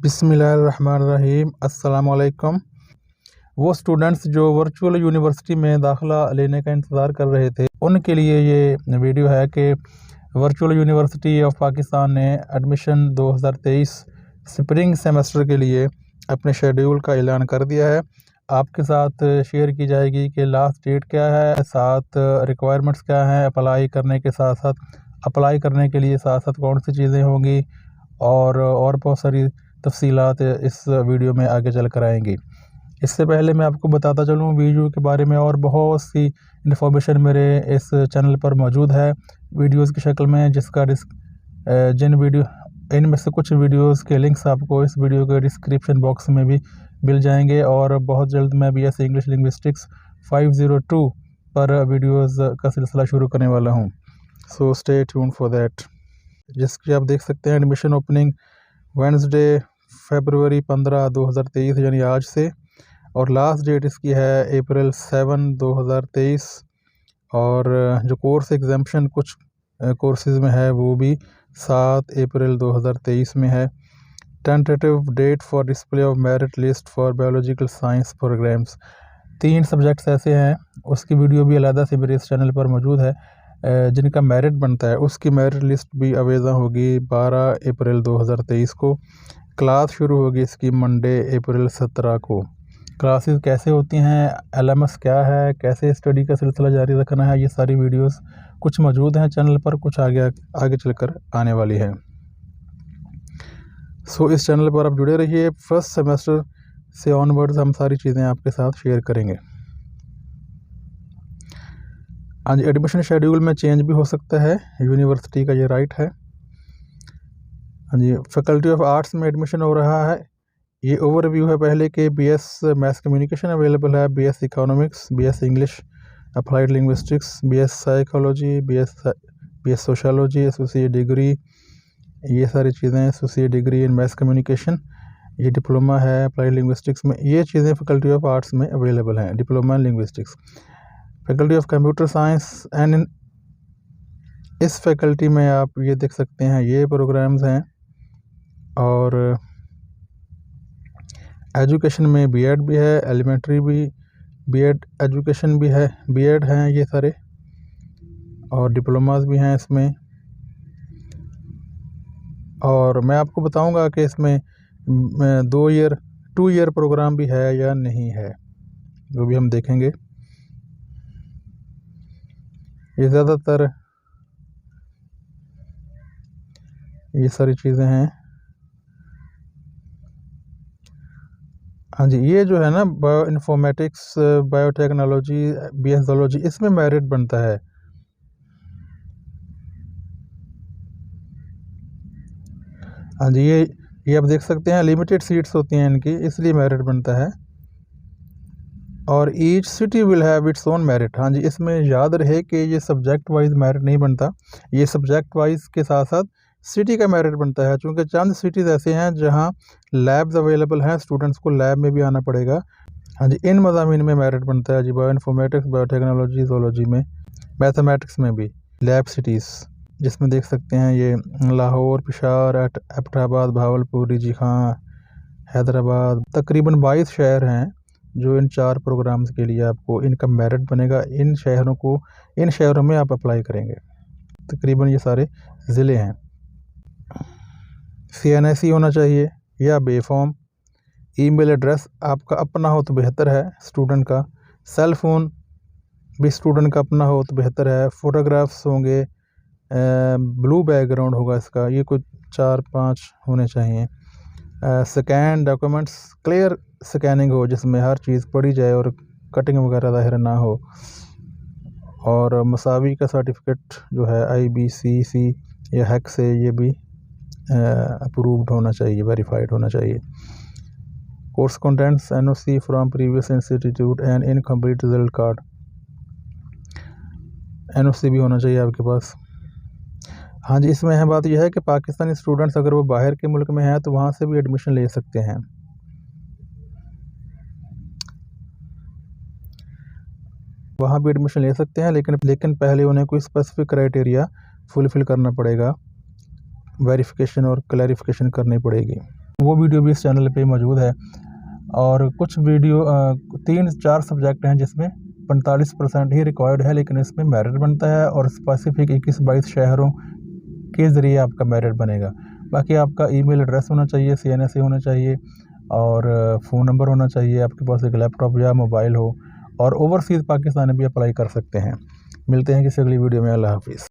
बिस्मिल्लाहिर्रहमानिर्रहीम। अस्सलाम वालेकुम। वो स्टूडेंट्स जो वर्चुअल यूनिवर्सिटी में दाखिला लेने का इंतज़ार कर रहे थे, उनके लिए ये वीडियो है कि वर्चुअल यूनिवर्सिटी ऑफ पाकिस्तान ने एडमिशन 2023 स्प्रिंग सेमेस्टर के लिए अपने शेड्यूल का ऐलान कर दिया है। आपके साथ शेयर की जाएगी कि लास्ट डेट क्या है, साथ रिक्वायरमेंट्स क्या हैं, अप्लाई करने के साथ साथ अप्लाई करने के लिए साथ साथ कौन सी चीज़ें होंगी और बहुत सारी तफसीलात इस वीडियो में आगे चल कर आएंगी। इससे पहले मैं आपको बताता चलूँ वीडियो के बारे में, और बहुत सी इन्फॉर्मेशन मेरे इस चैनल पर मौजूद है वीडियोस की शक्ल में, जिसका इनमें से कुछ वीडियोस के लिंक्स आपको इस वीडियो के डिस्क्रिप्शन बॉक्स में भी मिल जाएंगे। और बहुत जल्द मैं BS इंग्लिश लिंग्विस्टिक्स 502 पर वीडियोस का सिलसिला शुरू करने वाला हूँ, so stay tune for that. जिसकी आप देख सकते हैं एडमिशन ओपनिंग वेडनेसडे फरवरी 15 2023 यानी आज से, और लास्ट डेट इसकी है अप्रैल 7 2023। और जो कोर्स एग्जाम्पशन कुछ कोर्सेज़ में है वो भी 7 अप्रैल 2023 में है। Tentative date for display of merit list for biological science programs. 3 subjects ऐसे हैं, उसकी वीडियो भी अलग से मेरे इस चैनल पर मौजूद है, जिनका मेरिट बनता है उसकी मेरिट लिस्ट भी अवेज़ा होगी 12 अप्रैल 2023 को। क्लास शुरू होगी इसकी मंडे अप्रैल 17 को। क्लासेस कैसे होती हैं, LMS क्या है, कैसे स्टडी का सिलसिला जारी रखना है, ये सारी वीडियोस कुछ मौजूद हैं चैनल पर, कुछ आगे चलकर आने वाली है। सो इस चैनल पर आप जुड़े रहिए। फर्स्ट सेमेस्टर से ऑनवर्ड्स हम सारी चीज़ें आपके साथ शेयर करेंगे। आज एडमिशन शेड्यूल में चेंज भी हो सकता है, यूनिवर्सिटी का ये राइट है। हाँ जी, फैकल्टी ऑफ आर्ट्स में एडमिशन हो रहा है। ये ओवरव्यू है पहले के। BS मैथ्स कम्युनिकेशन अवेलेबल है, BS economics, BS English applied linguistics, BS psychology, BS sociology, associate degree, ये सारी चीज़ें, associate degree in maths communication, ये डिप्लोमा है अप्लाइड लिंग्विस्टिक्स में। ये चीज़ें फैकल्टी ऑफ आर्ट्स में अवेलेबल हैं, diploma in linguistics. Faculty of computer science and इस फैकल्टी में आप ये देख सकते हैं, ये प्रोग्राम्स हैं। और एजुकेशन में B.Ed भी है, एलिमेंट्री भी B.Ed एजुकेशन भी है, B.Ed हैं ये सारे, और डिप्लोमास भी हैं इसमें। और मैं आपको बताऊंगा कि इसमें 2 ईयर प्रोग्राम भी है या नहीं है, वो भी हम देखेंगे। ये ज़्यादातर ये सारी चीज़ें हैं। हाँ जी, ये जो है ना bio informatics, biotechnology, BS zoology, इसमें मेरिट बनता है। हाँ जी, ये आप देख सकते हैं, लिमिटेड सीट्स होती हैं इनकी, इसलिए मेरिट बनता है। और each city will have its own merit. हाँ जी, इसमें याद रहे कि ये सब्जेक्ट वाइज मेरिट नहीं बनता, ये सब्जेक्ट वाइज के साथ साथ सिटी का मेरिट बनता है, क्योंकि चंद सिटीज़ ऐसे हैं जहाँ लैब्स अवेलेबल हैं, स्टूडेंट्स को लैब में भी आना पड़ेगा। हाँ जी, इन मज़ामीन में मेरिट बनता है जी, बायो इन्फॉर्मेटिक्स, बायोटेक्नोलॉजी, ज़ूलॉजी में, मैथमेटिक्स में भी लैब सिटीज़, जिसमें देख सकते हैं ये लाहौर, पेशावर, एबटाबाद, भावलपुर, रिजी खां, हैदराबाद, तकरीबन 22 शहर हैं जो इन 4 प्रोग्राम्स के लिए आपको इनका मेरिट बनेगा। इन शहरों में आप अप्लाई करेंगे। तकरीबन ये सारे ज़िले हैं। CNSE होना चाहिए या बेफॉर्म। ईमेल एड्रेस आपका अपना हो तो बेहतर है स्टूडेंट का। सेल फ़ोन भी स्टूडेंट का अपना हो तो बेहतर है। फ़ोटोग्राफ्स होंगे, ब्लू बैकग्राउंड होगा इसका, ये कुछ 4-5 होने चाहिए। स्कैन डॉक्यूमेंट्स, क्लियर स्कैनिंग हो जिसमें हर चीज़ पढ़ी जाए और कटिंग वगैरह ज़ाहिर ना हो। और मसावी का सर्टिफिकेट जो है IBCC या हैक से, ये भी अप्रूव्ड होना चाहिए, वेरीफाइड होना चाहिए। Course contents, NOC from previous institute and incomplete result card, NOC भी होना चाहिए आपके पास। हाँ जी, इसमें है बात यह है कि पाकिस्तानी स्टूडेंट्स अगर वो बाहर के मुल्क में हैं तो वहाँ से भी एडमिशन ले सकते हैं। वहाँ भी एडमिशन ले सकते हैं, लेकिन पहले उन्हें कोई स्पेसिफिक क्राइटेरिया फुलफ़िल करना पड़ेगा, वेरिफिकेशन और क्लैरिफिकेशन करनी पड़ेगी। वो वीडियो भी इस चैनल पे मौजूद है। और कुछ वीडियो 3-4 सब्जेक्ट हैं जिसमें 45% ही रिक्वायर्ड है, लेकिन इसमें मेरिट बनता है और स्पेसिफिक 21-22 शहरों के ज़रिए आपका मेरिट बनेगा। बाकी आपका ईमेल एड्रेस होना चाहिए, CNSE होना चाहिए और फ़ोन नंबर होना चाहिए, आपके पास एक लैपटॉप या मोबाइल हो, और ओवरसीज़ पाकिस्तान भी अप्लाई कर सकते हैं। मिलते हैं किसी अगली वीडियो में। अल्लाह हाफ़िज़।